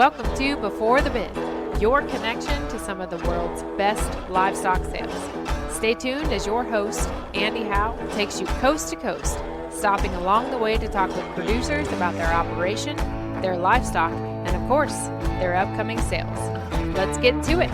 Welcome to Before the Bid, your connection to some of the world's best livestock sales. Stay tuned as your host, Andy Howe, takes you coast to coast, stopping along the way to talk with producers about their operation, their livestock, and of course, their upcoming sales. Let's get to it.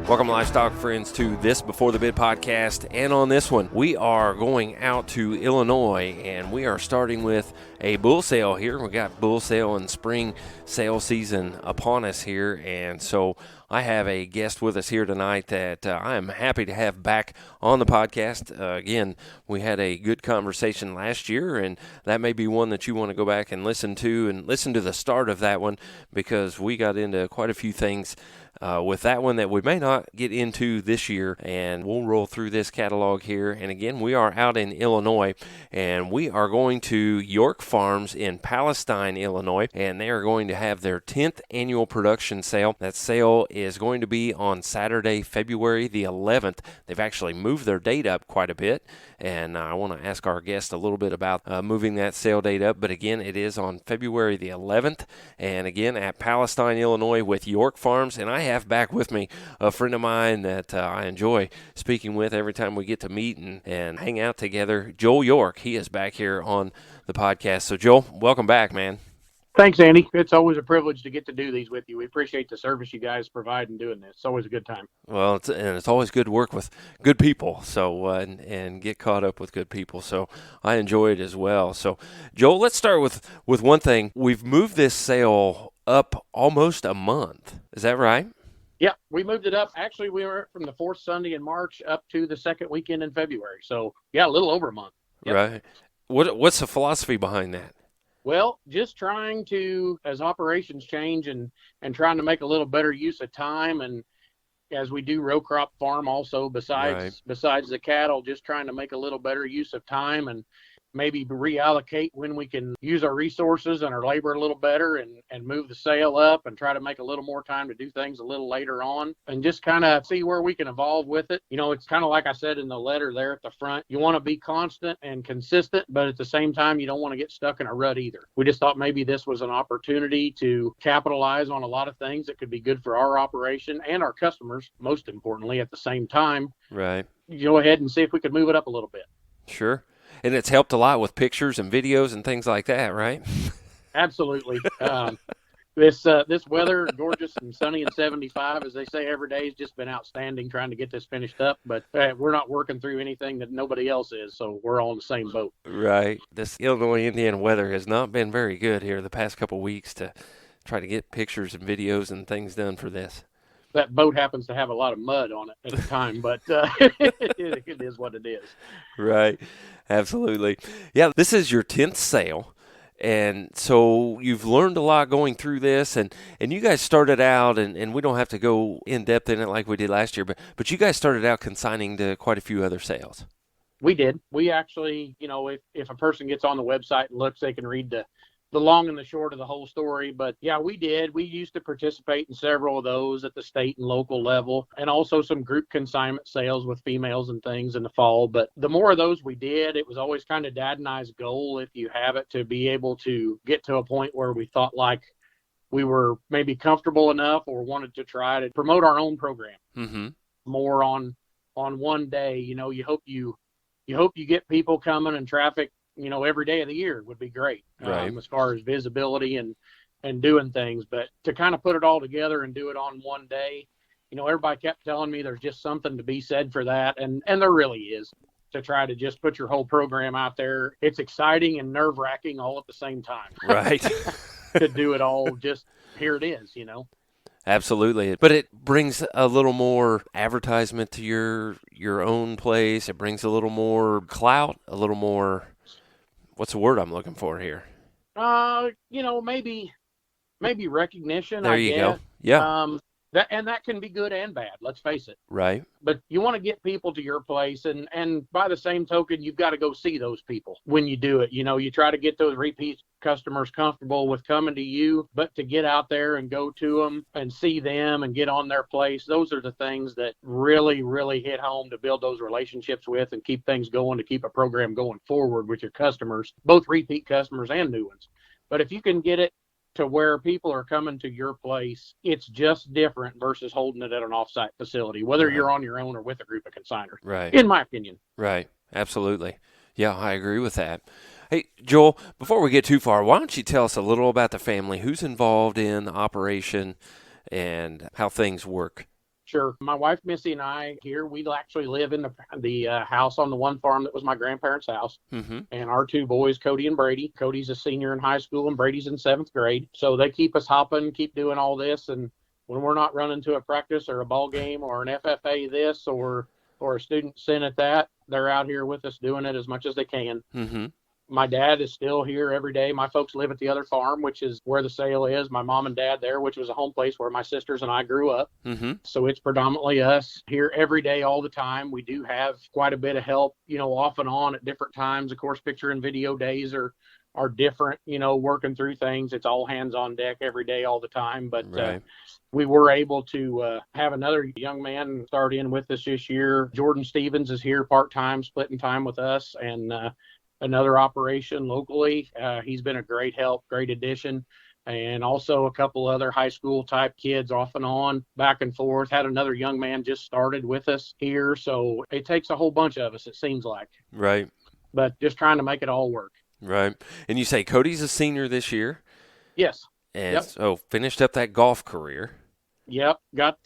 Welcome, livestock friends, to this Before the Bid podcast. And on this one, we are going out to Illinois, and we are starting with a bull sale here. We got bull sale and spring sale season upon us here, and so I have a guest with us here tonight that I am happy to have back on the podcast. Again, we had a good conversation last year, and that may be one that you want to go back and listen to the start of that one, because we got into quite a few things with that one that we may not get into this year, and we'll roll through this catalog here. And again, we are out in Illinois, and we are going to York Farms in Palestine, Illinois, and they are going to have their 10th annual production sale. That sale is going to be on Saturday, February the 11th. They've actually moved their date up quite a bit, and I want to ask our guest a little bit about moving that sale date up. But again, it is on February the 11th, and again at Palestine, Illinois with York Farms. And I have back with me a friend of mine that I enjoy speaking with every time we get to meet and hang out together, Joel York. He is back here on the podcast. So, Joel, welcome back, man. Thanks, Andy. It's always a privilege to get to do these with you. We appreciate the service you guys provide in doing this. It's always a good time. Well, it's always good to work with good people, so and get caught up with good people. So I enjoy it as well. So, Joel, let's start with one thing. We've moved this sale up almost a month. Is that right? Yeah, we moved it up. Actually, we were from the fourth Sunday in March up to the second weekend in February. So, yeah, a little over a month. Yep. Right. What's the philosophy behind that? Well, just trying to, as operations change and trying to make a little better use of time, and as we do row crop farm also besides the cattle, just trying to make a little better use of time and maybe reallocate when we can use our resources and our labor a little better and move the sale up and try to make a little more time to do things a little later on and just kind of see where we can evolve with it. You know, it's kind of like I said in the letter there at the front, you want to be constant and consistent, but at the same time, you don't want to get stuck in a rut either. We just thought maybe this was an opportunity to capitalize on a lot of things that could be good for our operation and our customers, most importantly, at the same time. Right. Go ahead and see if we could move it up a little bit. Sure. And it's helped a lot with pictures and videos and things like that, right? Absolutely. This weather, gorgeous and sunny and 75, as they say every day, has just been outstanding trying to get this finished up. But we're not working through anything that nobody else is, so we're all in the same boat. Right. This Illinois Indiana weather has not been very good here the past couple of weeks to try to get pictures and videos and things done for this. That boat happens to have a lot of mud on it at the time, but it is what it is. Right. Absolutely. Yeah, this is your 10th sale, and so you've learned a lot going through this, and you guys started out, and we don't have to go in-depth in it like we did last year, but you guys started out consigning to quite a few other sales. We did. We actually, you know, if a person gets on the website and looks, they can read the long and the short of the whole story. But yeah, we did. We used to participate in several of those at the state and local level, and also some group consignment sales with females and things in the fall. But the more of those we did, it was always kind of Dad and I's goal, if you have it, to be able to get to a point where we thought like we were maybe comfortable enough or wanted to try to promote our own program more on one day. You know, you hope you get people coming and traffic, you know, every day of the year would be great, as far as visibility and doing things. But to kind of put it all together and do it on one day, you know, everybody kept telling me there's just something to be said for that. And there really is, to try to just put your whole program out there. It's exciting and nerve wracking all at the same time. Right. To do it all, just here it is, you know. Absolutely. But it brings a little more advertisement to your own place. It brings a little more clout, a little more, what's the word I'm looking for here? You know, maybe recognition. There you go. Yeah. that can be good and bad, let's face it. Right. But you want to get people to your place, and by the same token, you've got to go see those people when you do it. You try to get those repeat customers comfortable with coming to you, but to get out there and go to them and see them and get on their place, those are the things that really, really hit home to build those relationships with and keep things going, to keep a program going forward with your customers, both repeat customers and new ones. But if you can get it to where people are coming to your place, it's just different versus holding it at an offsite facility, whether you're on your own or with a group of consigners, right, in my opinion. Right. Absolutely. Yeah, I agree with that. Hey, Joel, before we get too far, why don't you tell us a little about the family, who's involved in the operation and how things work? Sure. My wife, Missy, and I here, we actually live in the house on the one farm that was my grandparents' house. Mm-hmm. And our two boys, Cody and Brady. Cody's a senior in high school and Brady's in 7th grade. So they keep us hopping, keep doing all this. And when we're not running to a practice or a ball game or an FFA this or a student senate that, they're out here with us doing it as much as they can. Mm-hmm. My dad is still here every day. My folks live at the other farm, which is where the sale is. My mom and dad there, which was a home place where my sisters and I grew up. Mm-hmm. So it's predominantly us here every day, all the time. We do have quite a bit of help, off and on at different times. Of course, picture and video days are different, working through things. It's all hands on deck every day, all the time. But Right. We were able to have another young man start in with us this year. Jordan Stevens is here part-time, splitting time with us, and another operation locally. He's been a great help, great addition. And also a couple other high school type kids off and on, back and forth. Had another young man just started with us here. So it takes a whole bunch of us, it seems like. Right. But just trying to make it all work. Right. And you say Cody's a senior this year? Yes. And Yep. so finished up that golf career. Yep, got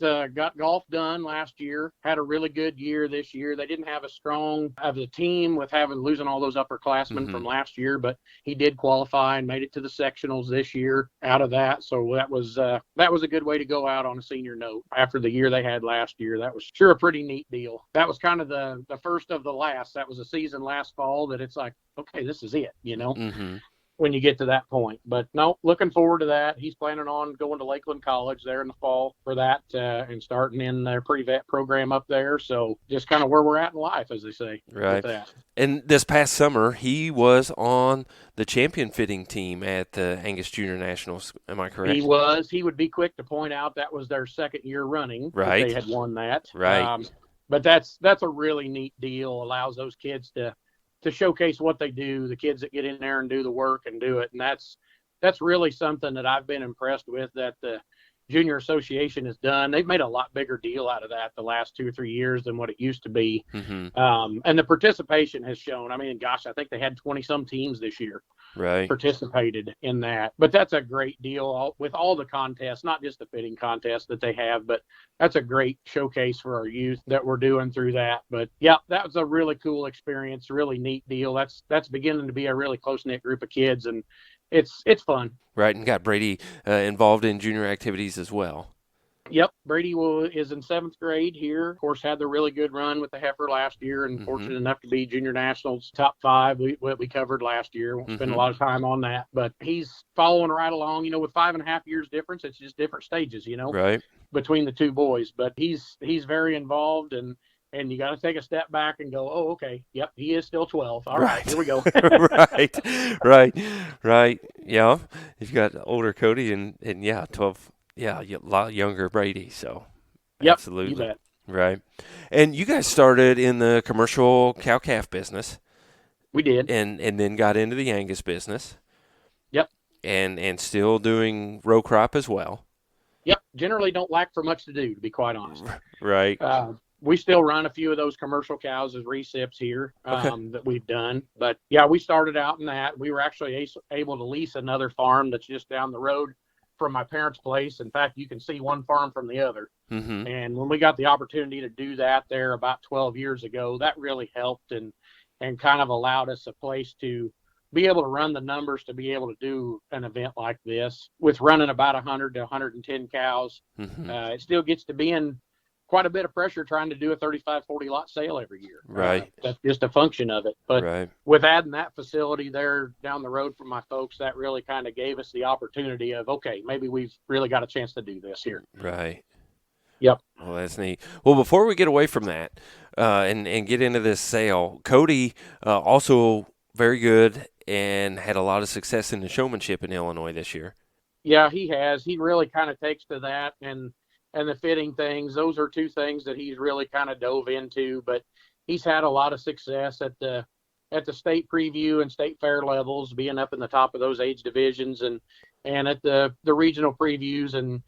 golf done last year. Had a really good year this year. They didn't have as strong of a team with losing all those upperclassmen from last year, but he did qualify and made it to the sectionals this year out of that. So that was a good way to go out on a senior note after the year they had last year. That was sure a pretty neat deal. That was kind of the first of the last. That was a season last fall that it's like, okay, this is it, Mm-hmm. when you get to that point. But no, looking forward to that. He's planning on going to Lakeland College there in the fall for that and starting in their pre-vet program up there. So just kind of where we're at in life, as they say. Right. With that. And this past summer, he was on the champion fitting team at the Angus Junior Nationals. Am I correct? He was. He would be quick to point out that was their second year running. Right. They had won that. Right. But that's a really neat deal. Allows those kids to showcase what they do, the kids that get in there and do the work and do it. And that's really something that I've been impressed with that the Junior Association has done. They've made a lot bigger deal out of that the last 2 or 3 years than what it used to be. Mm-hmm. And the participation has shown. I mean, gosh, I think they had 20-some teams this year Right. participated in that. But that's a great deal with all the contests, not just the fitting contest that they have, but that's a great showcase for our youth that we're doing through that. But yeah, that was a really cool experience, really neat deal. That's beginning to be a really close-knit group of kids, and it's fun. Right. And got Brady involved in junior activities as well. Yep, Brady is in 7th grade here. Of course, had the really good run with the heifer last year, and fortunate enough to be Junior Nationals top 5. We covered last year. Won't spend a lot of time on that, but he's following right along. With 5.5 years difference, it's just different stages, Right. between the two boys. But he's very involved, and you got to take a step back and go, oh, okay, yep, he is still 12. All right, here we go. Right. Yeah. You've got older Cody and yeah, 12. Yeah, a lot younger Brady. So, Yep, absolutely. you bet. Right. And you guys started in the commercial cow-calf business. We did. And then got into the Angus business. Yep. And still doing row crop as well. Yep. Generally don't lack for much to do, to be quite honest. Right. We still run a few of those commercial cows as recips here that we've done. But, yeah, we started out in that. We were actually able to lease another farm that's just down the road from my parents' place. In fact, you can see one farm from the other. Mm-hmm. And when we got the opportunity to do that there about 12 years ago, that really helped and kind of allowed us a place to be able to run the numbers to be able to do an event like this with running about 100 to 110 cows. Mm-hmm. It still gets to be in quite a bit of pressure trying to do a 35, 40 lot sale every year. Right. That's just a function of it. But right. with adding that facility there down the road from my folks, that really kind of gave us the opportunity of, okay, maybe we've really got a chance to do this here. Right. Yep. Well, that's neat. Well, before we get away from that and get into this sale, Cody also very good and had a lot of success in the showmanship in Illinois this year. Yeah, he has. He really kind of takes to that and the fitting things. Those are two things that he's really kind of dove into. But he's had a lot of success at the state preview and state fair levels, being up in the top of those age divisions and at the regional previews and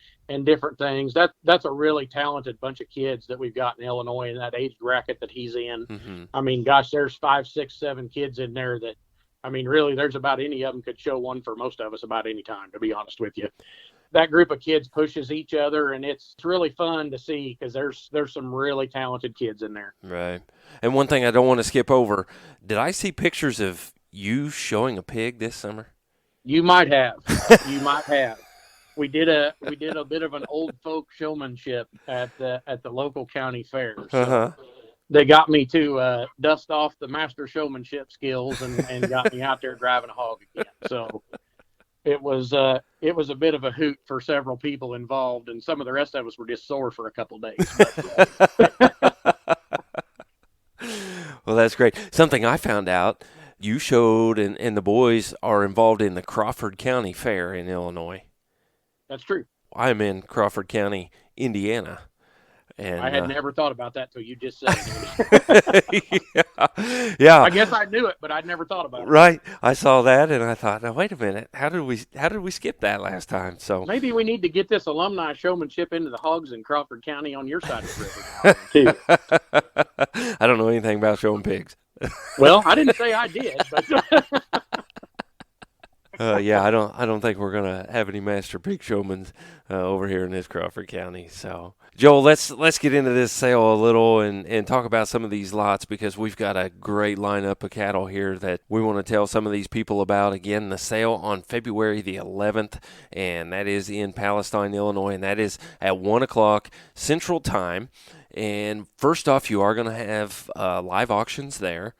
different things. That's a really talented bunch of kids that we've got in Illinois in that age bracket that he's in. Mm-hmm. I mean, gosh, there's 5, 6, 7 kids in there that, I mean, really, there's about any of them could show one for most of us about any time, to be honest with you. That group of kids pushes each other, and it's really fun to see because there's some really talented kids in there. Right. And one thing I don't want to skip over, did I see pictures of you showing a pig this summer? You might have. You might have. We did a bit of an old folk showmanship at the local county fair. So Uh-huh. they got me to dust off the master showmanship skills and got me out there driving a hog again. So it was a bit of a hoot for several people involved, and some of the rest of us were just sore for a couple of days. But, Well, that's great. Something I found out, you showed and the boys are involved in the Crawford County Fair in Illinois. that's true. I'm in Crawford County, Indiana. And I had never thought about that till you just said it. yeah. I guess I knew it, but I'd never thought about it. Right. I saw that and I thought, now wait a minute. How did we skip that last time? So Maybe we need to get this alumni showmanship into the hogs in Crawford County on your side of the river now, too. I don't know anything about showing pigs. Well, I didn't say I did, but Yeah, I don't think we're gonna have any master pig showmen over here in this Crawford County. So, Joel, let's get into this sale a little and talk about some of these lots because we've got a great lineup of cattle here that we want to tell some of these people about. Again, the sale on February the 11th, and that is in Palestine, Illinois, and that is at 1:00 Central Time. And first off, you are going to have live auctions there.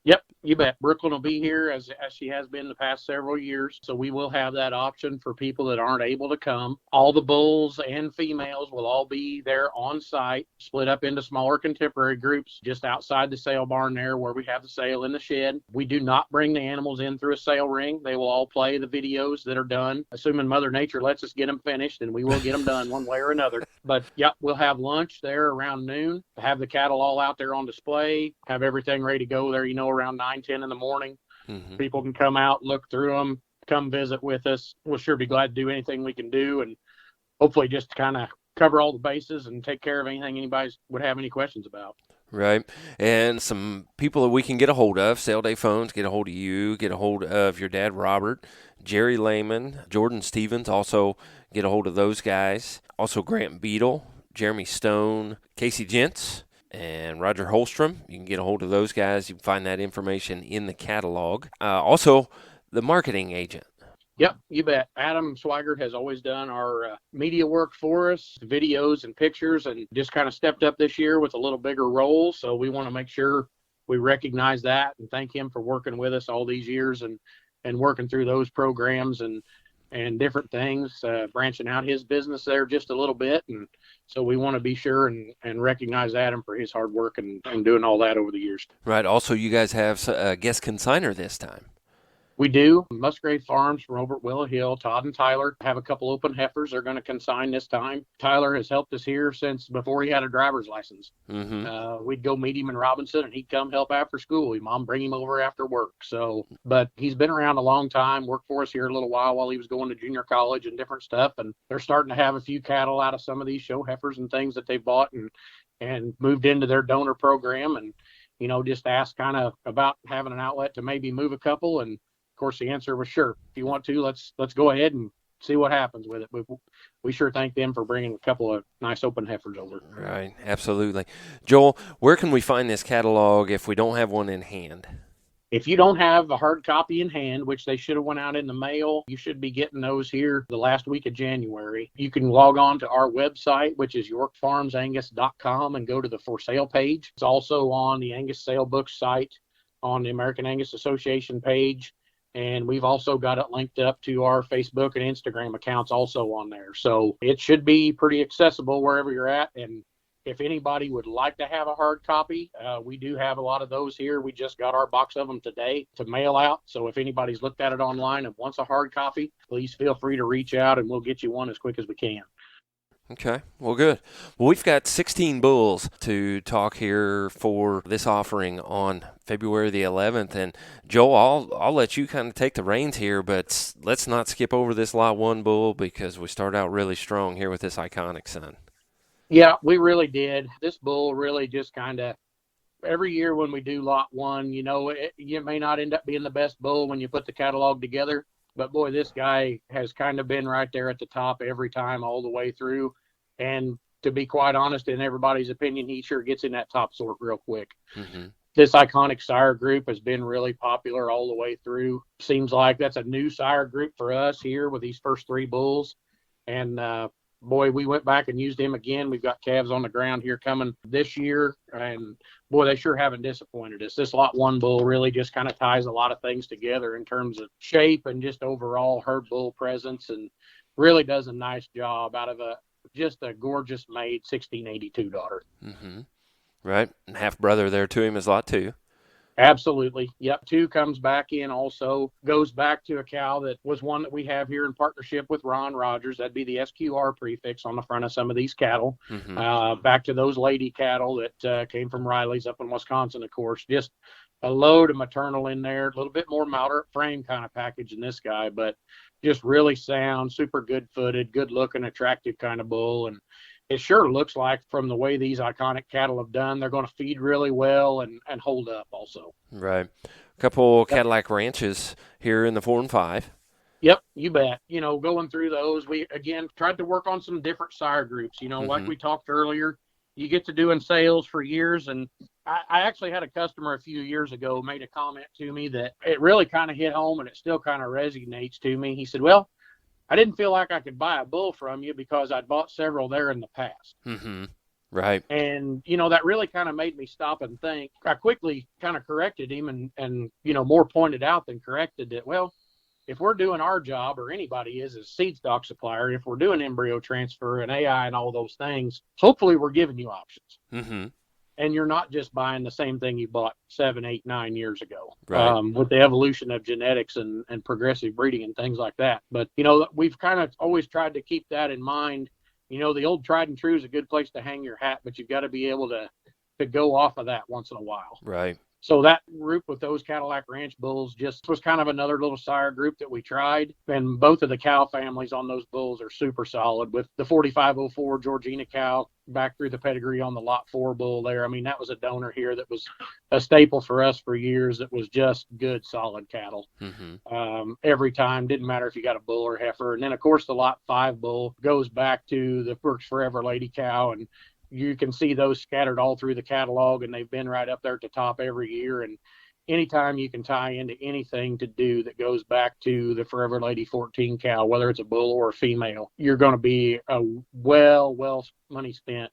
Yep, you bet. Brooklyn will be here as she has been the past several years. So we will have that option for people that aren't able to come. All the bulls and females will all be there on site, split up into smaller contemporary groups just outside the sale barn there where we have the sale in the shed. We do not bring the animals in through a sale ring. They will all play the videos that are done, assuming Mother Nature lets us get them finished, and we will get them done one way or another. But yep, we'll have lunch there around noon, have the cattle all out there on display, have everything ready to go there, around 9, 10 in the morning. Mm-hmm. People can come out, look through them, come visit with us. We'll sure be glad to do anything we can do, and hopefully just kind of cover all the bases and take care of anything anybody would have any questions about. Right. And some people that we can get a hold of, Sale Day Phones, get a hold of you, get a hold of your dad, Robert, Jerry Lehman, Jordan Stevens, also get a hold of those guys. Also Grant Beadle, Jeremy Stone, Casey Gentz, and Roger Holstrom. You can get a hold of those guys. You can find that information in the catalog. Also, the marketing agent. Yep, you bet. Adam Swigert has always done our media work for us, videos and pictures, and just kind of stepped up this year with a little bigger role. So we want to make sure we recognize that and thank him for working with us all these years and working through those programs and different things, branching out his business there just a little bit. And so we want to be sure and recognize Adam for his hard work and doing all that over the years. Right. Also, you guys have a guest consigner this time. We do. Musgrave Farms from over at Willow Hill, Todd and Tyler have a couple open heifers they're going to consign this time. Tyler has helped us here since before he had a driver's license. Mm-hmm. We'd go meet him in Robinson, and he'd come help after school. His mom bring him over after work. But he's been around a long time, worked for us here a little while he was going to junior college and different stuff. And they're starting to have a few cattle out of some of these show heifers and things that they bought and moved into their donor program. And, just asked kind of about having an outlet to maybe move a couple. And of course, the answer was sure. If you want to, let's go ahead and see what happens with it. But we sure thank them for bringing a couple of nice open heifers over. Right, absolutely. Joel, where can we find this catalog if we don't have one in hand? If you don't have a hard copy in hand, which they should have went out in the mail, you should be getting those here the last week of January. You can log on to our website, which is yorkfarmsangus.com, and go to the for sale page. It's also on the Angus Sale Books site on the American Angus Association page. And we've also got it linked up to our Facebook and Instagram accounts also on there. So it should be pretty accessible wherever you're at. And if anybody would like to have a hard copy, we do have a lot of those here. We just got our box of them today to mail out. So if anybody's looked at it online and wants a hard copy, please feel free to reach out and we'll get you one as quick as we can. Okay, well, good. Well, we've got 16 bulls to talk here for this offering on February the 11th. And Joel, I'll let you kind of take the reins here, but let's not skip over this Lot 1 bull because we start out really strong here with this iconic son. Yeah, we really did. This bull really just kind of, every year when we do Lot 1, you know, it may not end up being the best bull when you put the catalog together. But, boy, this guy has kind of been right there at the top every time all the way through. And to be quite honest, in everybody's opinion, he sure gets in that top sort real quick. Mm-hmm. This iconic sire group has been really popular all the way through. Seems like that's a new sire group for us here with these first 3 bulls. And, boy, we went back and used him again. We've got calves on the ground here coming this year. And, boy, they sure haven't disappointed us. This Lot 1 bull really just kind of ties a lot of things together in terms of shape and just overall herd bull presence, and really does a nice job out of just a gorgeous made 1682 daughter. Mm-hmm. Right. And half brother there to him is Lot 2. Absolutely. Yep. 2 comes back in also, goes back to a cow that was one that we have here in partnership with Ron Rogers. That'd be the SQR prefix on the front of some of these cattle. Mm-hmm. Back to those lady cattle that came from Riley's up in Wisconsin, of course. Just a load of maternal in there, a little bit more moderate frame kind of package in this guy, but just really sound, super good footed, good looking, attractive kind of bull. And it sure looks like, from the way these iconic cattle have done, they're going to feed really well and hold up also. Right. A couple Cadillac ranches here in the 4 and 5. Yep, you bet. You know, going through those, we, again, tried to work on some different sire groups. You know, mm-hmm. like we talked earlier, you get to doing sales for years. And I actually had a customer a few years ago made a comment to me that it really kind of hit home, and it still kind of resonates to me. He said, well, I didn't feel like I could buy a bull from you because I'd bought several there in the past. Mm-hmm. Right. And, you know, that really kind of made me stop and think. I quickly kind of corrected him and, you know, more pointed out than corrected that, well, if we're doing our job, or anybody is, as seed stock supplier, if we're doing embryo transfer and AI and all those things, hopefully we're giving you options. Mm-hmm. And you're not just buying the same thing you bought 7, 8, 9 years ago, right. With the evolution of genetics and progressive breeding and things like that. But, you know, we've kind of always tried to keep that in mind. You know, the old tried and true is a good place to hang your hat, but you've got to be able to go off of that once in a while. Right. So that group with those Cadillac Ranch bulls just was kind of another little sire group that we tried. And both of the cow families on those bulls are super solid, with the 4504 Georgina cow back through the pedigree on the Lot 4 bull there. I mean, that was a donor here that was a staple for us for years. That was just good, solid cattle. Mm-hmm. Every time, didn't matter if you got a bull or heifer. And then, of course, the Lot 5 bull goes back to the Works Forever lady cow, and you can see those scattered all through the catalog, and they've been right up there at the top every year. And anytime you can tie into anything to do that goes back to the Forever Lady 14 cow, whether it's a bull or a female, you're going to be a well money spent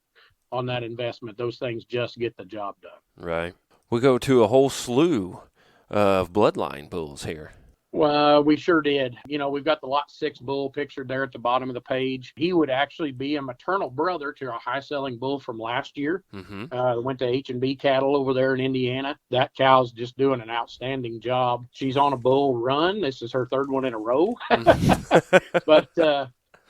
on that investment. Those things just get the job done. Right. We go to a whole slew of bloodline bulls here. Well, we sure did. You know, we've got the Lot 6 bull pictured there at the bottom of the page. He would actually be a maternal brother to a high-selling bull from last year. Mm-hmm. Went to H&B Cattle over there in Indiana. That cow's just doing an outstanding job. She's on a bull run. This is her 3rd one in a row. But,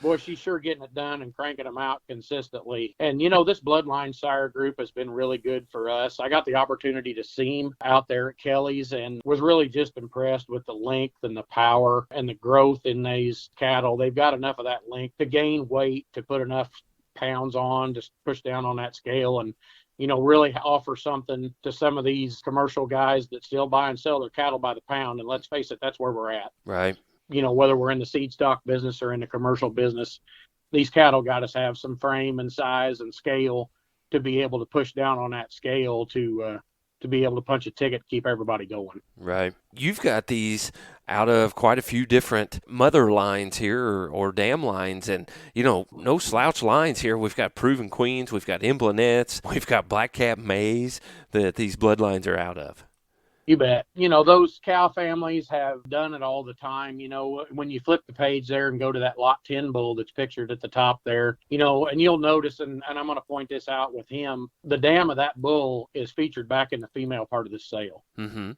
boy, she's sure getting it done and cranking them out consistently. And, you know, this bloodline sire group has been really good for us. I got the opportunity to see him out there at Kelly's and was really just impressed with the length and the power and the growth in these cattle. They've got enough of that length to gain weight, to put enough pounds on, to push down on that scale, and, you know, really offer something to some of these commercial guys that still buy and sell their cattle by the pound. And let's face it, that's where we're at. Right. You know, whether we're in the seed stock business or in the commercial business, these cattle got to have some frame and size and scale to be able to push down on that scale to be able to punch a ticket to keep everybody going. Right. You've got these out of quite a few different mother lines here or dam lines, and, you know, no slouch lines here. We've got Proven Queens, we've got Emblenettes, we've got Black Cap Mays that these bloodlines are out of. You bet. Those cow families have done it all the time. When you flip the page there and go to that lot 10 bull that's pictured at the top there, and you'll notice, and I'm going to point this out with him, the dam of that bull is featured back in the female part of the sale. Mm-hmm.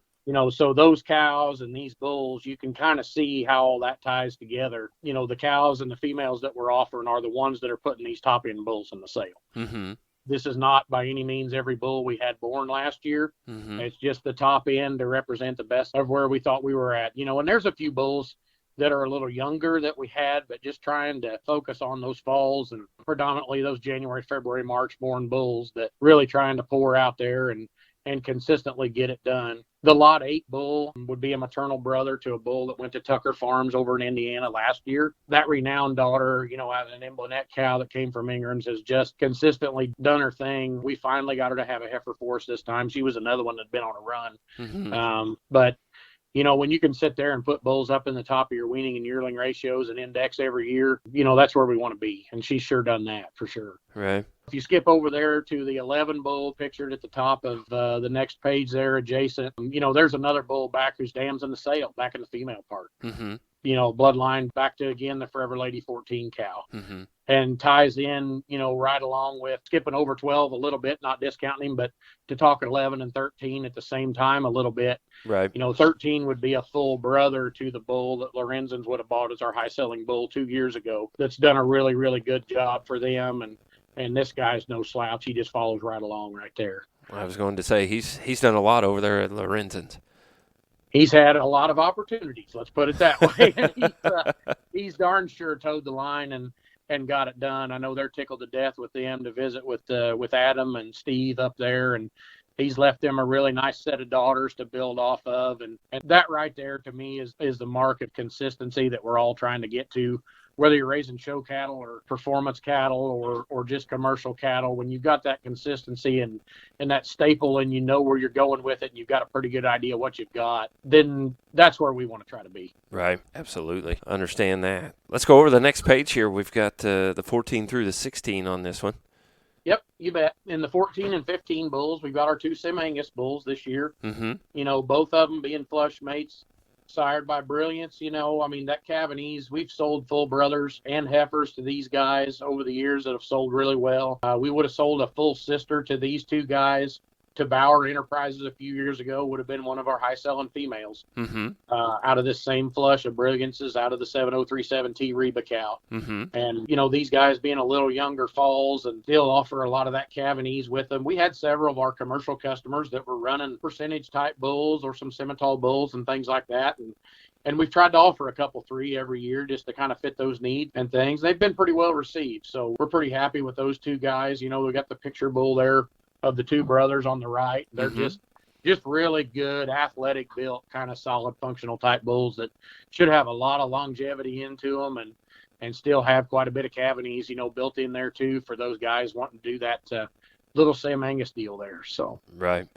So those cows and these bulls, you can kind of see how all that ties together. The cows and the females that we're offering are the ones that are putting these top end bulls in the sale. Mm-hmm. This is not by any means every bull we had born last year. Mm-hmm. It's just the top end to represent the best of where we thought we were at. And there's a few bulls that are a little younger that we had, but just trying to focus on those falls and predominantly those January, February, March born bulls that really trying to pour out there and consistently get it done. The lot 8 bull would be a maternal brother to a bull that went to Tucker Farms over in Indiana last year. That renowned daughter, out of an Emblenet cow that came from Ingrams, has just consistently done her thing. We finally got her to have a heifer for us this time. She was another one that'd been on a run. Mm-hmm. But when you can sit there and put bulls up in the top of your weaning and yearling ratios and index every year, that's where we want to be. And she's sure done that for sure. Right. If you skip over there to the 11 bull pictured at the top of the next page there adjacent, there's another bull back whose dam's in the sale, back in the female part. Mm-hmm. Bloodline back to, again, the Forever Lady 14 cow. Mm-hmm. And ties in, right along with skipping over 12 a little bit, not discounting him, but to talk 11 and 13 at the same time a little bit. Right. 13 would be a full brother to the bull that Lorenzens would have bought as our high-selling bull 2 years ago. That's done a really, really good job for them. And this guy's no slouch. He just follows right along right there. I was going to say he's done a lot over there at Lorenzens. He's had a lot of opportunities. Let's put it that way. He's darn sure towed the line and got it done. I know they're tickled to death with them to visit with Adam and Steve up there, and he's left them a really nice set of daughters to build off of, and that right there to me is the mark of consistency that we're all trying to get to. Whether you're raising show cattle or performance cattle or just commercial cattle, when you've got that consistency and that staple and where you're going with it and you've got a pretty good idea what you've got, then that's where we want to try to be. Right. Absolutely. Understand that. Let's go over the next page here. We've got the 14 through the 16 on this one. Yep, you bet. In the 14 and 15 bulls, we've got our 2 Sim Angus bulls this year. Mm-hmm. Both of them being flush mates, sired by Brilliance. That Cavanese, we've sold full brothers and heifers to these guys over the years that have sold really well. We would have sold a full sister to these 2 guys to Bauer Enterprises a few years ago, would have been one of our high-selling females. Mm-hmm. Out of this same flush of Brilliances, out of the 7037T Reba cow. Mm-hmm. And, these guys being a little younger falls and still offer a lot of that Cavanese with them. We had several of our commercial customers that were running percentage-type bulls or some Simmental bulls and things like that. And we've tried to offer a couple 3 every year just to kind of fit those needs and things. They've been pretty well received. So we're pretty happy with those 2 guys. We got the picture bull there of the 2 brothers on the right. They're just really good, athletic built, kind of solid functional type bulls that should have a lot of longevity into them and still have quite a bit of Cavanese, built in there too for those guys wanting to do that little Sim Angus deal there. So Right.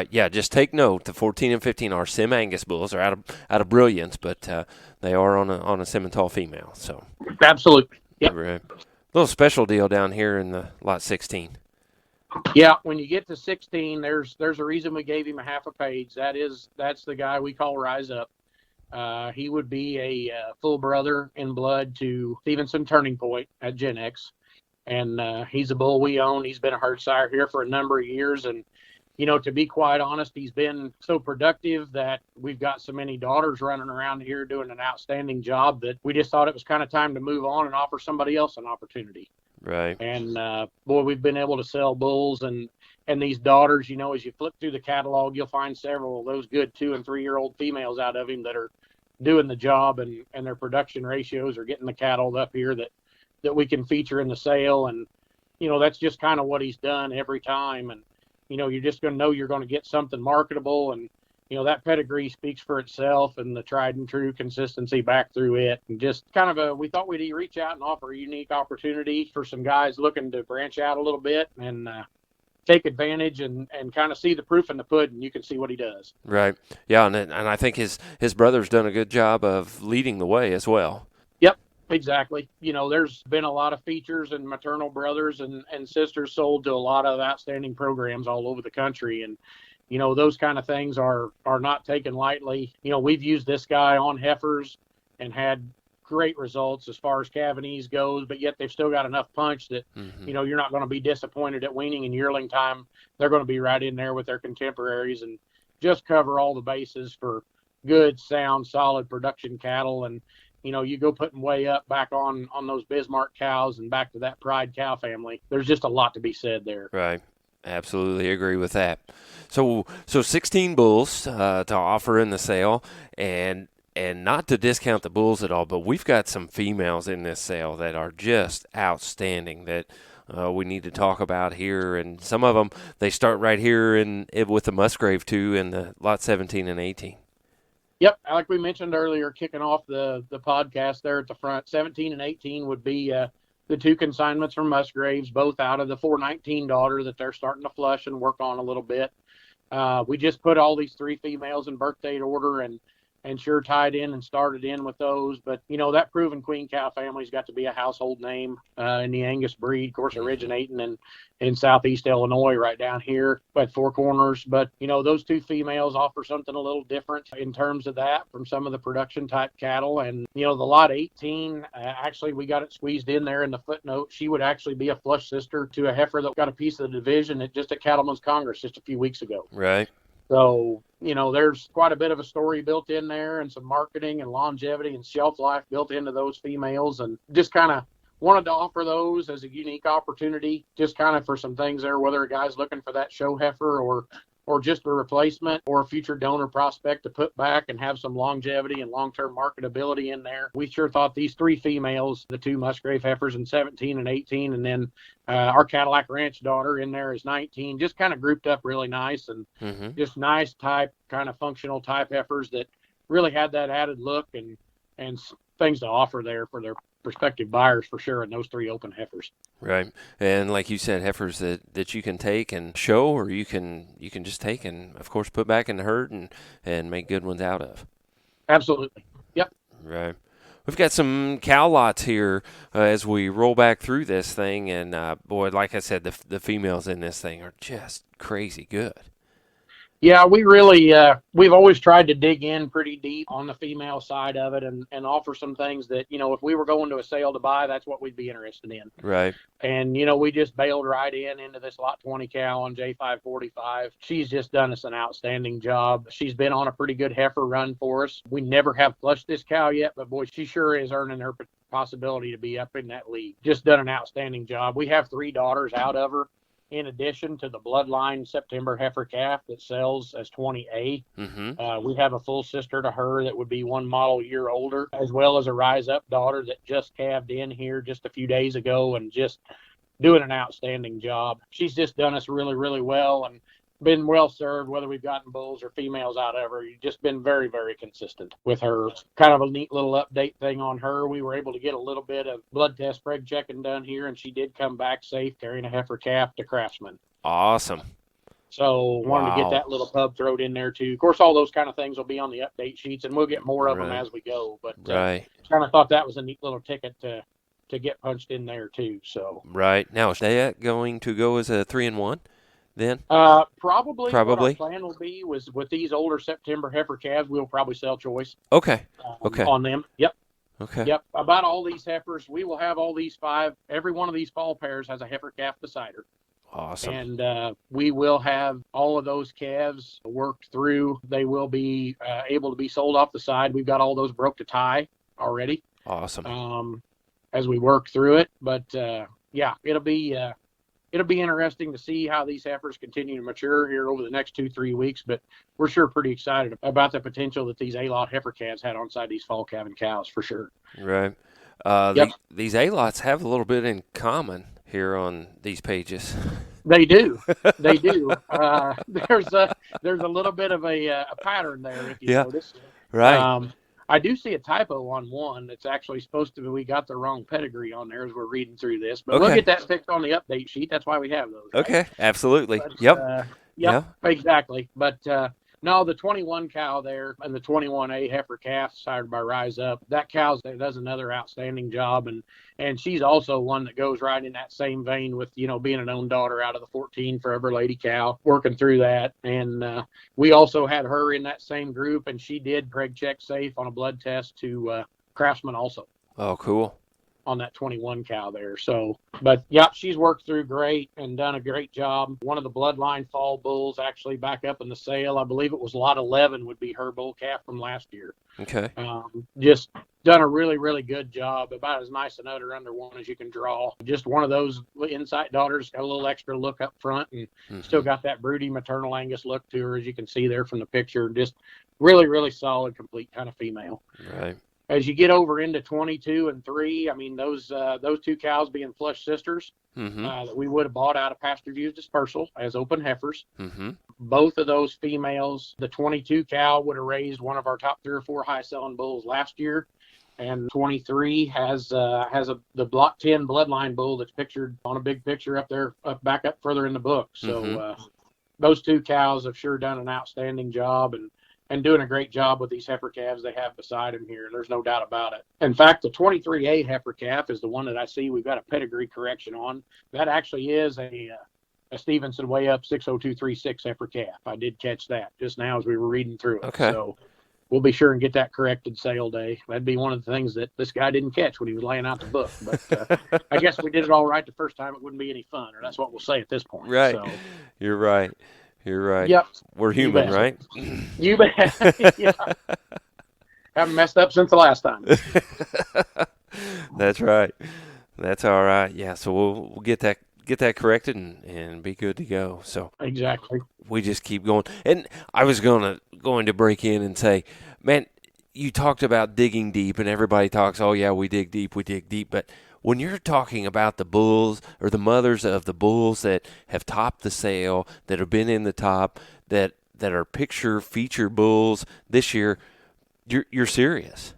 Yeah, just take note. The 14 and 15 are Sim Angus bulls. They're out of Brilliance, but they are on a Simmental female. So absolutely. Yep. Right. Little special deal down here in the lot 16. Yeah, when you get to 16, there's a reason we gave him a half a page. That's the guy we call Rise Up. He would be a full brother in blood to Stevenson Turning Point at Gen X. And he's a bull we own. He's been a herd sire here for a number of years. And, to be quite honest, he's been so productive that we've got so many daughters running around here doing an outstanding job that we just thought it was kind of time to move on and offer somebody else an opportunity. Right. And, we've been able to sell bulls and these daughters, as you flip through the catalog, you'll find several of those good 2 and 3-year-old females out of him that are doing the job and their production ratios are getting the cattle up here that we can feature in the sale. And, that's just kind of what he's done every time. And, you're just going to know you're going to get something marketable. And, that pedigree speaks for itself and the tried and true consistency back through it. And just kind of we thought we'd reach out and offer a unique opportunity for some guys looking to branch out a little bit and take advantage and kind of see the proof in the pudding. You can see what he does. Right. Yeah. And I think his brother's done a good job of leading the way as well. Yep. Exactly. There's been a lot of features and maternal brothers and sisters sold to a lot of outstanding programs all over the country. And, those kind of things are not taken lightly. We've used this guy on heifers and had great results as far as calving ease goes, but yet they've still got enough punch that, you're not going to be disappointed at weaning and yearling time. They're going to be right in there with their contemporaries and just cover all the bases for good, sound, solid production cattle. And, you go putting way up back on those Bismarck cows and back to that Pride cow family. There's just a lot to be said there. Right. Absolutely agree with that. So 16 bulls to offer in the sale, and not to discount the bulls at all, but we've got some females in this sale that are just outstanding that we need to talk about here. And some of them, they start right here with the Musgrave too in the lot 17 and 18. Yep, like we mentioned earlier, kicking off the podcast there at the front, 17 and 18 would be the two consignments from Musgraves, both out of the 419 daughter that they're starting to flush and work on a little bit. We just put all these three females in birth date order and sure tied in and started in with those. But, that proven queen cow family's got to be a household name in the Angus breed, of course, originating in southeast Illinois right down here at Four Corners. But, those two females offer something a little different in terms of that from some of the production type cattle. And, the lot 18, actually, we got it squeezed in there in the footnote. She would actually be a flush sister to a heifer that got a piece of the division at Cattlemen's Congress just a few weeks ago. Right. So, there's quite a bit of a story built in there and some marketing and longevity and shelf life built into those females, and just kind of wanted to offer those as a unique opportunity, just kind of for some things there, whether a guy's looking for that show heifer or just a replacement or a future donor prospect to put back and have some longevity and long-term marketability in there. We sure thought these three females, the two Musgrave heifers in 17 and 18, and then our Cadillac Ranch daughter in there is 19, just kind of grouped up really nice and just nice type, kind of functional type heifers that really had that added look and things to offer there for their prospective buyers for sure in those three open heifers. Right. And like you said, heifers that you can take and show, or you can just take and, of course, put back in the herd and make good ones out of. Absolutely. Yep. Right. We've got some cow lots here as we roll back through this thing. And, boy, like I said, the females in this thing are just crazy good. Yeah, we really, we've always tried to dig in pretty deep on the female side of it and offer some things that, if we were going to a sale to buy, that's what we'd be interested in. Right. And, we just bailed right into this lot 20 cow on J545. She's just done us an outstanding job. She's been on a pretty good heifer run for us. We never have flushed this cow yet, but boy, she sure is earning her possibility to be up in that league. Just done an outstanding job. We have three daughters out of her, in addition to the bloodline September heifer calf that sells as 20A. We have a full sister to her that would be one model year older, as well as a rise up daughter that just calved in here just a few days ago and just doing an outstanding job. She's just done us really, really well and been well served, whether we've gotten bulls or females out of her. You've just been very, very consistent with her. Kind of a neat little update thing on her. We were able to get a little bit of blood test preg checking done here, and she did come back safe carrying a heifer calf to Craftsman. Awesome. So wanted to get that little pub thrown in there too. Of course, all those kind of things will be on the update sheets, and we'll get more of them as we go. But kind of thought that was a neat little ticket to get punched in there too. So right. Now, is that going to go as a 3-in-1? Then probably what our plan will be was with these older September heifer calves, we'll probably sell choice. Okay. On them. Yep. Okay. Yep. About all these heifers, we will have all these five. Every one of these fall pairs has a heifer calf beside her. Awesome. And we will have all of those calves worked through. They will be able to be sold off the side. We've got all those broke to tie already. Awesome. As we work through it, but yeah, it'll be interesting to see how these heifers continue to mature here over the next 2-3 weeks, but we're sure pretty excited about the potential that these A-lot heifer calves had on side these fall calving cows for sure. Right. These A-lots have a little bit in common here on these pages. They do. They do. There's a little bit of a pattern there, if you notice. Right. I do see a typo on one. It's actually supposed to be, we got the wrong pedigree on there as we're reading through this, but we'll get that fixed on the update sheet. That's why we have those. Right? Okay, absolutely. But, Yep, exactly. But No, the 21 cow there and the 21A heifer calf sired by Rise Up, that cow does another outstanding job. And she's also one that goes right in that same vein with, being an own daughter out of the 14 Forever Lady cow, working through that. And we also had her in that same group, and she did preg check safe on a blood test to Craftsman also. Oh, cool. On that 21 cow there. So, but yeah, she's worked through great and done a great job. One of the bloodline fall bulls actually back up in the sale. I believe it was lot 11 would be her bull calf from last year. Okay. Just done a really, really good job. About as nice an udder under one as you can draw. Just one of those Insight daughters, got a little extra look up front and still got that broody maternal Angus look to her, as you can see there from the picture. Just really, really solid, complete kind of female. Right. As you get over into 22 and 3, I mean, those two cows being flush sisters that we would have bought out of pasture views dispersal as open heifers. Both of those females, the 22 cow would have raised one of our top 3 or 4 high selling bulls last year. And 23 has the block 10 bloodline bull that's pictured on a big picture up there, back up further in the book. So those 2 cows have sure done an outstanding job and doing a great job with these heifer calves they have beside them here. There's no doubt about it. In fact, the 23A heifer calf is the one that I see we've got a pedigree correction on. That actually is a Stevenson way up 60236 heifer calf. I did catch that just now as we were reading through it. Okay. So we'll be sure and get that corrected sale day. That'd be one of the things that this guy didn't catch when he was laying out the book. But I guess we did it all right the first time. It wouldn't be any fun, or that's what we'll say at this point. Right. So, You're right. You're right. Yep. We're human, right? You bet. Yeah. Haven't messed up since the last time. That's right. That's all right. Yeah. So we'll get that corrected and be good to go. So exactly. We just keep going. And I was going to break in and say, man, you talked about digging deep, and everybody talks, oh yeah, we dig deep, but when you're talking about the bulls or the mothers of the bulls that have topped the sale, that have been in the top, that are picture feature bulls this year, you're serious.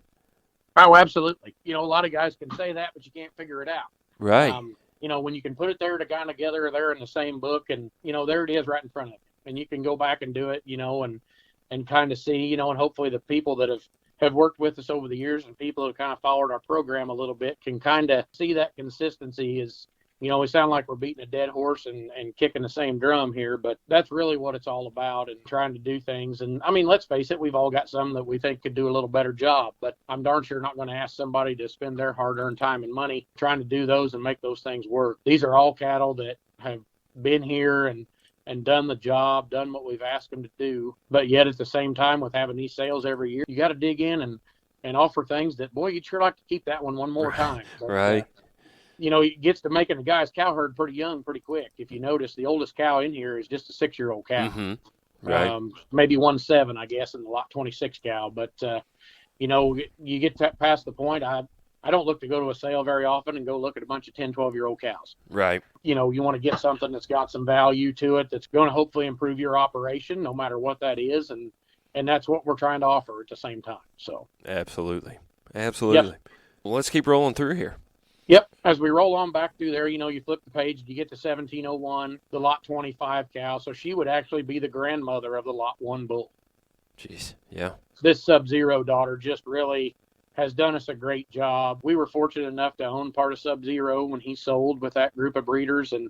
Oh, absolutely. A lot of guys can say that, but you can't figure it out. Right. When you can put it there together, they're in the same book, and there it is right in front of you, and you can go back and do it, and kind of see, and hopefully the people that have worked with us over the years and people who have kind of followed our program a little bit can kind of see that consistency is, we sound like we're beating a dead horse and kicking the same drum here, but that's really what it's all about, and trying to do things. And I mean, let's face it, we've all got some that we think could do a little better job, but I'm darn sure not going to ask somebody to spend their hard-earned time and money trying to do those and make those things work. These are all cattle that have been here and done the job, done what we've asked them to do. But yet at the same time, with having these sales every year, you got to dig in and offer things that, boy, you'd sure like to keep that one more time. But, right. It gets to making a guy's cow herd pretty young, pretty quick. If you notice, the oldest cow in here is just a 6-year-old cow. Right. Maybe 1.7, I guess, in the lot 26 cow. But, you get past the point, I don't look to go to a sale very often and go look at a bunch of 10, 12-year-old cows. Right. You want to get something that's got some value to it, that's going to hopefully improve your operation, no matter what that is. And that's what we're trying to offer at the same time. So Absolutely. Yep. Well, let's keep rolling through here. Yep. As we roll on back through there, you flip the page, you get to 1701, the lot 25 cow. So she would actually be the grandmother of the lot 1 bull. Jeez. Yeah. This Sub-Zero daughter just really has done us a great job. We were fortunate enough to own part of Sub-Zero when he sold with that group of breeders. And,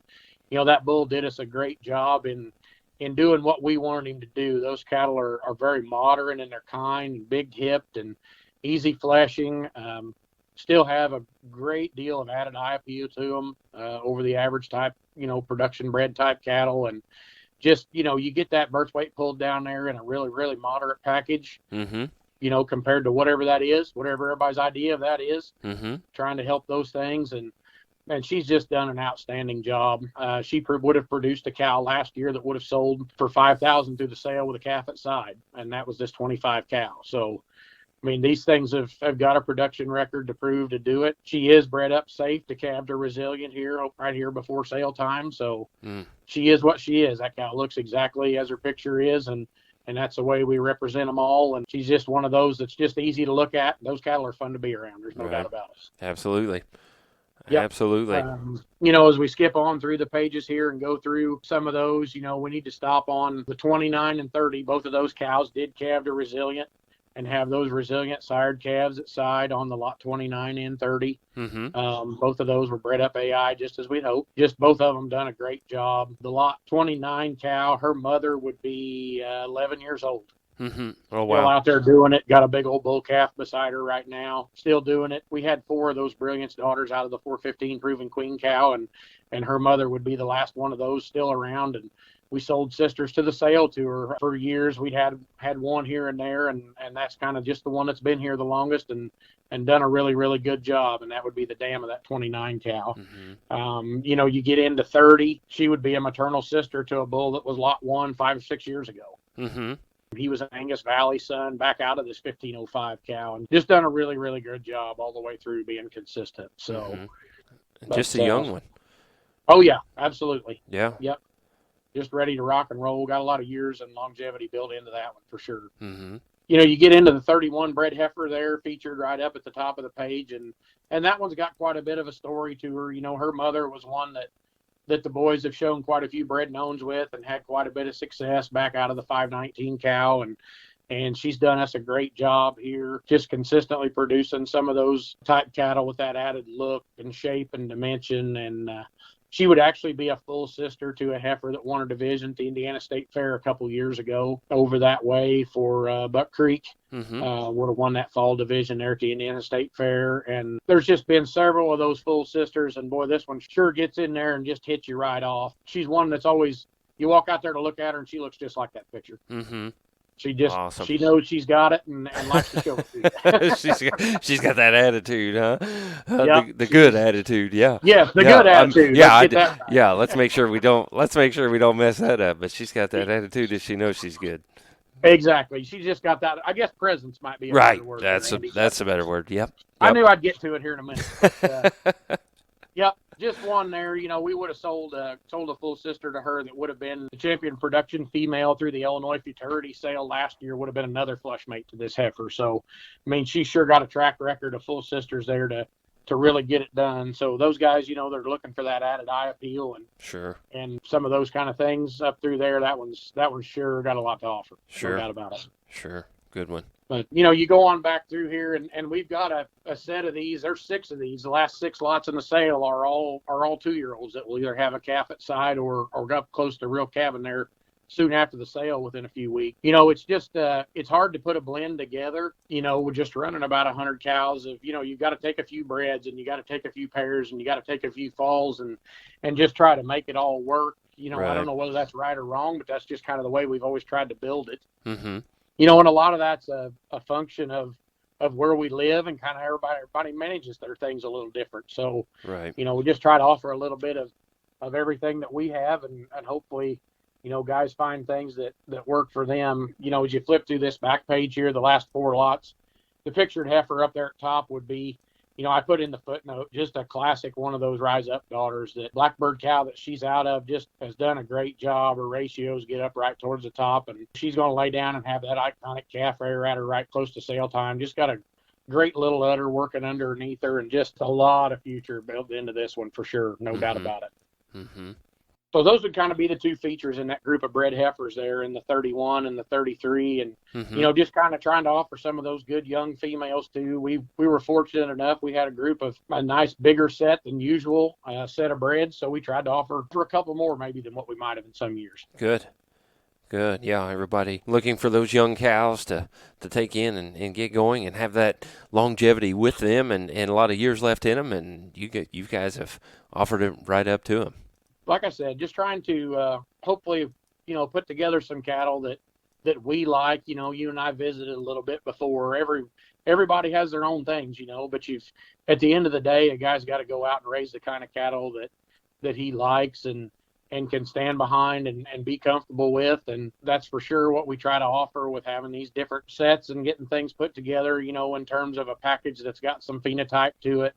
that bull did us a great job in doing what we wanted him to do. Those cattle are very modern in their kind, big hipped and easy fleshing. Still have a great deal of added eye appeal to them over the average type, production bred type cattle. And just, you get that birth weight pulled down there in a really, really moderate package. Compared to whatever that is, whatever everybody's idea of that is, trying to help those things. And she's just done an outstanding job. She would have produced a cow last year that would have sold for $5,000 through the sale with a calf at side. And that was this 25 cow. So, I mean, these things have got a production record to prove to do it. She is bred up safe to calved or resilient here, right here before sale time. So she is what she is. That cow looks exactly as her picture is. And that's the way we represent them all. And she's just one of those that's just easy to look at. Those cattle are fun to be around. There's no doubt about it. Absolutely. Yep. Absolutely. As we skip on through the pages here and go through some of those, we need to stop on the 29 and 30. Both of those cows did calve to resilient and have those resilient sired calves at side on the lot 29 and 30. Both of those were bred up AI just as we'd hoped. Just both of them done a great job. The lot 29 cow, her mother would be 11 years old. Oh, wow. Still out there doing it. Got a big old bull calf beside her right now. Still doing it. We had 4 of those Brilliance daughters out of the 415 proven queen cow, and her mother would be the last one of those still around. And we sold sisters to the sale to her for years. We'd had one here and there, and that's kind of just the one that's been here the longest and done a really, really good job. And that would be the dam of that 29 cow. You get into 30, she would be a maternal sister to a bull that was lot 1 5 or 6 years ago. He was an Angus Valley son back out of this 1505 cow and just done a really, really good job all the way through being consistent. So just a young one. Oh yeah, absolutely. Yeah. Yep. Just ready to rock and roll. Got a lot of years and longevity built into that one for sure. You get into the 31 bred heifer there featured right up at the top of the page. And that one's got quite a bit of a story to her. Her mother was one that the boys have shown quite a few bred and owns with and had quite a bit of success back out of the 519 cow. And she's done us a great job here, just consistently producing some of those type cattle with that added look and shape and dimension. And she would actually be a full sister to a heifer that won a division at the Indiana State Fair a couple years ago over that way for Buck Creek. Would have won that fall division there at the Indiana State Fair. And there's just been several of those full sisters. And boy, this one sure gets in there and just hits you right off. She's one that's always, you walk out there to look at her and she looks just like that picture. She just, awesome. She knows she's got it and likes to show it. she's got that attitude, huh? The good attitude, yeah. Yeah, the good attitude. Let's make sure we don't mess that up. But she's got that attitude that she knows she's good. Exactly. She just got that. I guess presence might be a better word. That's a better word. Yep. I knew I'd get to it here in a minute. But, yep. Just one there. We would have sold a full sister to her that would have been the champion production female through the Illinois futurity sale last year. Would have been another flush mate to this heifer. So, she sure got a track record of full sisters there to really get it done. So those guys, they're looking for that added eye appeal and sure, and some of those kind of things up through there. That one's sure got a lot to offer. Sure, no doubt about it. Sure, good one. But you go on back through here, and we've got a set of these. There's 6 of these. The last 6 lots in the sale are all 2-year-olds that will either have a calf at side or up close to real calving there soon after the sale within a few weeks. It's just it's hard to put a blend together. We're just running about 100 cows of you've got to take a few breds and you got to take a few pairs and you got to take a few falls and just try to make it all work. Right. I don't know whether that's right or wrong, but that's just kind of the way we've always tried to build it. And a lot of that's a function of where we live and kind of everybody manages their things a little different. So, right. We just try to offer a little bit of everything that we have and hopefully, guys find things that work for them. As you flip through this back page here, the last 4 lots, the pictured heifer up there at top would be, I put in the footnote, just a classic one of those rise up daughters. That Blackbird cow that she's out of just has done a great job. Her ratios get up right towards the top, and she's going to lay down and have that iconic calf rear at her right close to sale time. Just got a great little udder working underneath her, and just a lot of future built into this one for sure. No doubt about it. So those would kind of be the 2 features in that group of bred heifers there in the 31 and the 33. And, just kind of trying to offer some of those good young females too. We were fortunate enough. We had a group of a nice bigger set than usual set of breds. So we tried to offer for a couple more maybe than what we might have in some years. Good. Yeah, everybody looking for those young cows to take in and get going and have that longevity with them and a lot of years left in them. And you guys have offered it right up to them. Like I said, just trying to hopefully, put together some cattle that we like. You and I visited a little bit before. Everybody has their own things, but at the end of the day, a guy's got to go out and raise the kind of cattle that he likes and can stand behind and be comfortable with. And that's for sure what we try to offer with having these different sets and getting things put together, in terms of a package that's got some phenotype to it.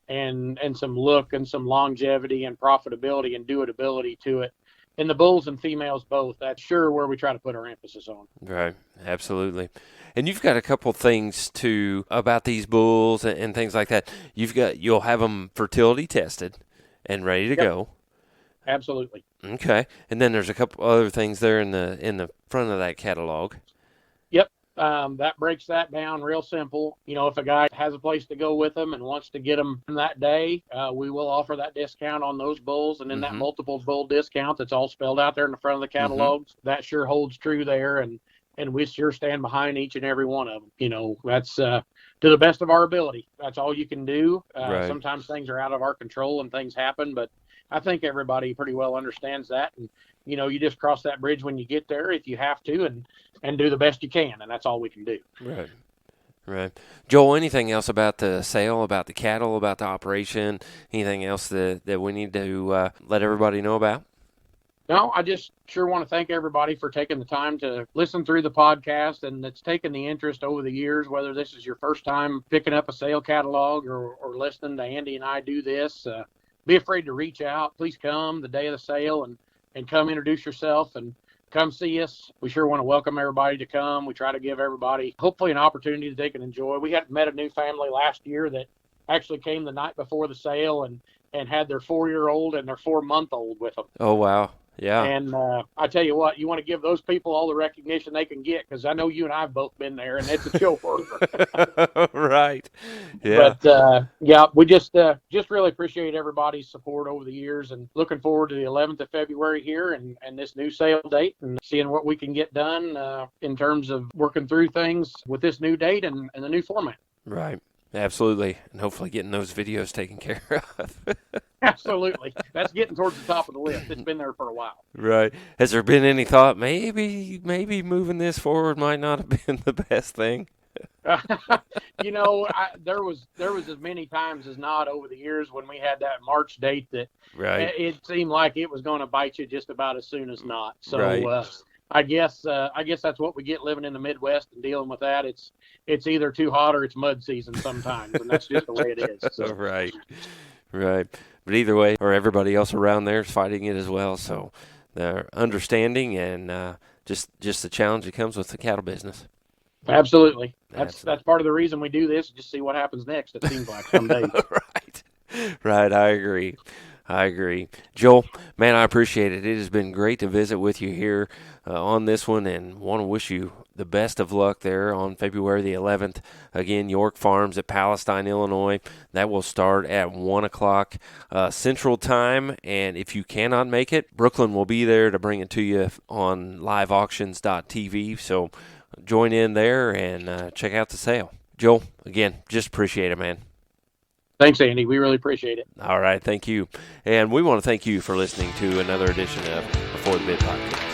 And some look and some longevity and profitability and doability to it. and the bulls and females both. That's sure where we try to put our emphasis on. Right, absolutely. And you've got a couple things too about these bulls and things like that. You'll have them fertility tested and ready to go. Absolutely. Okay, and then there's a couple other things there in the front of that catalog. Yep. That breaks that down real simple. If a guy has a place to go with them and wants to get them that day, we will offer that discount on those bulls. And then that multiple bull discount that's all spelled out there in the front of the catalogs, that sure holds true there. And we sure stand behind each and every one of them. That's to the best of our ability. That's all you can do. Right. Sometimes things are out of our control and things happen, but I think everybody pretty well understands that. And, you just cross that bridge when you get there if you have to and do the best you can. And that's all we can do. Right. Right. Joel, anything else about the sale, about the cattle, about the operation, anything else that we need to let everybody know about? No, I just sure want to thank everybody for taking the time to listen through the podcast, and it's taken the interest over the years, whether this is your first time picking up a sale catalog or listening to Andy and I do this. Be afraid to reach out. Please come the day of the sale and come introduce yourself and come see us. We sure want to welcome everybody to come. We try to give everybody hopefully an opportunity that they can enjoy. We had met a new family last year that actually came the night before the sale and had their 4-year-old and their 4-month-old with them. Oh, wow. Yeah. And I tell you what, you want to give those people all the recognition they can get, because I know you and I have both been there, and it's a chauffeur. Right. Yeah. But we just really appreciate everybody's support over the years, and looking forward to the 11th of February here and this new sale date, and seeing what we can get done in terms of working through things with this new date and the new format. Right. Absolutely. And hopefully getting those videos taken care of. Absolutely. That's getting towards the top of the list. It's been there for a while. Right. Has there been any thought maybe moving this forward might not have been the best thing? There was as many times as not over the years when we had that March date that it seemed like it was going to bite you just about as soon as not. So I guess that's what we get living in the Midwest and dealing with that. It's either too hot or it's mud season sometimes, and that's just the way it is. So. Right. But either way, or everybody else around there is fighting it as well. So they're understanding and just the challenge that comes with the cattle business. Absolutely. That's part of the reason we do this. Just see what happens next. It seems like some days. Right. I agree. Joel, man, I appreciate it. It has been great to visit with you here on this one, and want to wish you the best of luck there on February the 11th. Again, York Farms at Palestine, Illinois. That will start at 1 o'clock Central Time, and if you cannot make it, Brooklyn will be there to bring it to you on liveauctions.tv, so join in there and check out the sale. Joel, again, just appreciate it, man. Thanks, Andy. We really appreciate it. All right, thank you. And we want to thank you for listening to another edition of Before the Bid Podcast.